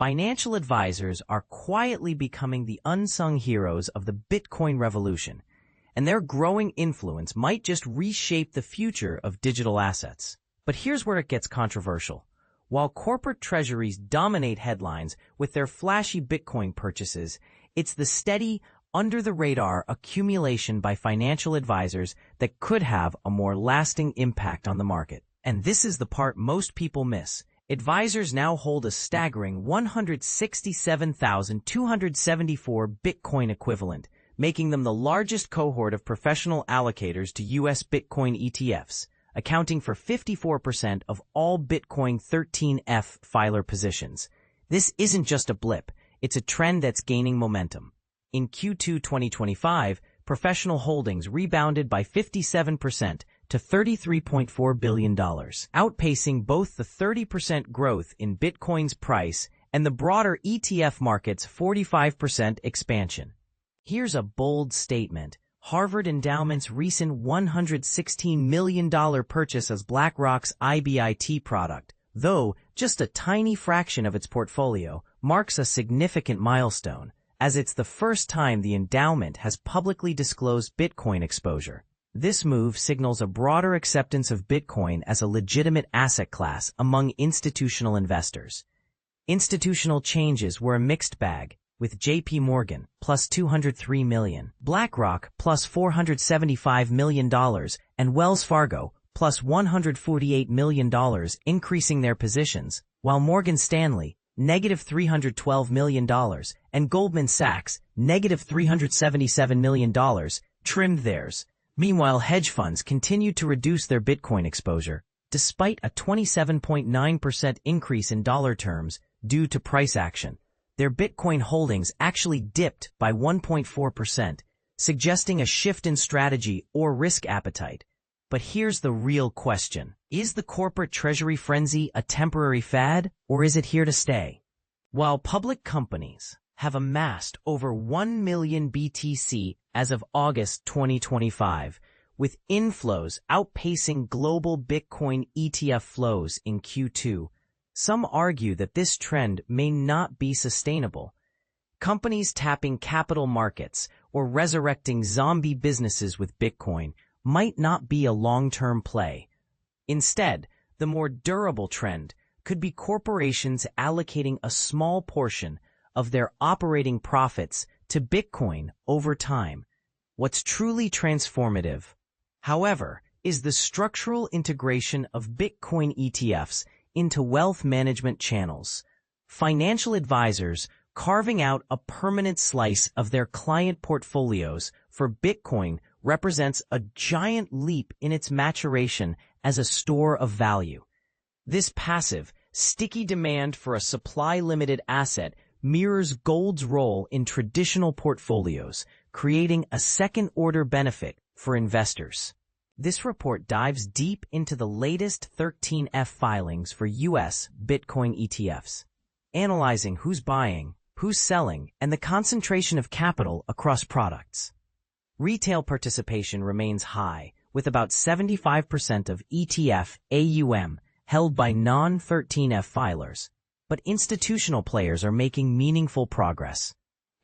Financial advisors are quietly becoming the unsung heroes of the Bitcoin revolution, and their growing influence might just reshape the future of digital assets. But here's where it gets controversial. While corporate treasuries dominate headlines with their flashy Bitcoin purchases, it's the steady, under-the-radar accumulation by financial advisors that could have a more lasting impact on the market. And this is the part most people miss. Advisors now hold a staggering 167,274 Bitcoin equivalent, making them the largest cohort of professional allocators to U.S. Bitcoin ETFs, accounting for 54% of all Bitcoin 13F filer positions. This isn't just a blip, it's a trend that's gaining momentum. In Q2 2025, professional holdings rebounded by 57% to $33.4 billion, outpacing both the 30% growth in Bitcoin's price and the broader ETF market's 45% expansion. Here's a bold statement. Harvard Endowment's recent $116 million purchase of BlackRock's IBIT product, though just a tiny fraction of its portfolio, marks a significant milestone, as it's the first time the endowment has publicly disclosed Bitcoin exposure. This move signals a broader acceptance of Bitcoin as a legitimate asset class among institutional investors. Institutional changes were a mixed bag, with JPMorgan plus $203 million, BlackRock plus $475 million, and Wells Fargo plus $148 million increasing their positions, while Morgan Stanley negative $312 million, and Goldman Sachs negative $377 million trimmed theirs. Meanwhile, hedge funds continued to reduce their Bitcoin exposure, despite a 27.9% increase in dollar terms due to price action. Their Bitcoin holdings actually dipped by 1.4%, suggesting a shift in strategy or risk appetite. But here's the real question. Is the corporate treasury frenzy a temporary fad, or is it here to stay? While public companies have amassed over 1 million BTC as of August 2025, with inflows outpacing global Bitcoin ETF flows in Q2, some argue that this trend may not be sustainable. Companies tapping capital markets or resurrecting zombie businesses with Bitcoin might not be a long-term play. Instead, the more durable trend could be corporations allocating a small portion of their operating profits to Bitcoin over time. What's truly transformative, however, is the structural integration of Bitcoin ETFs into wealth management channels. Financial advisors carving out a permanent slice of their client portfolios for Bitcoin represents a giant leap in its maturation as a store of value. This passive, sticky demand for a supply-limited asset mirrors gold's role in traditional portfolios, creating a second-order benefit for investors. This report dives deep into the latest 13F filings for U.S. Bitcoin ETFs, analyzing who's buying, who's selling, and the concentration of capital across products. Retail participation remains high, with about 75% of ETF AUM held by non-13F filers, but institutional players are making meaningful progress.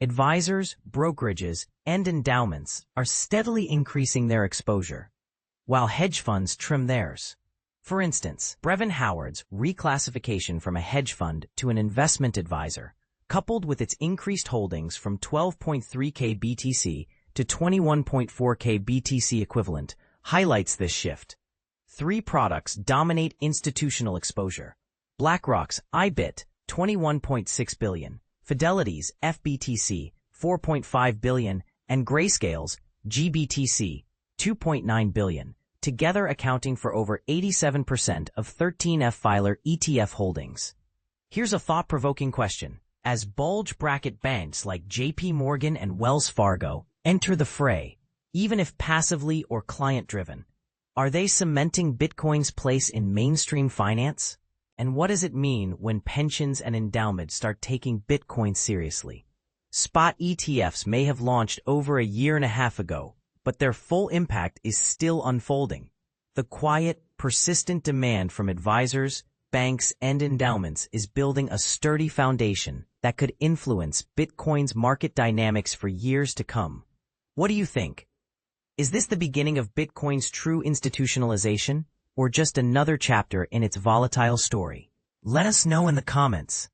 Advisors, brokerages, and endowments are steadily increasing their exposure, while hedge funds trim theirs. For instance, Brevan Howard's reclassification from a hedge fund to an investment advisor, coupled with its increased holdings from 12.3K BTC to 21.4K BTC equivalent, highlights this shift. 3 products dominate institutional exposure: BlackRock's IBIT, $21.6 billion, Fidelity's FBTC, $4.5 billion, and Grayscale's GBTC, $2.9 billion, together accounting for over 87% of 13F filer ETF holdings. Here's a thought-provoking question. As bulge bracket banks like JPMorgan and Wells Fargo enter the fray, even if passively or client-driven, are they cementing Bitcoin's place in mainstream finance? And what does it mean when pensions and endowments start taking Bitcoin seriously? Spot ETFs may have launched over a year and a half ago, but their full impact is still unfolding. The quiet, persistent demand from advisors, banks, and endowments is building a sturdy foundation that could influence Bitcoin's market dynamics for years to come. What do you think? Is this the beginning of Bitcoin's true institutionalization, or just another chapter in its volatile story? Let us know in the comments.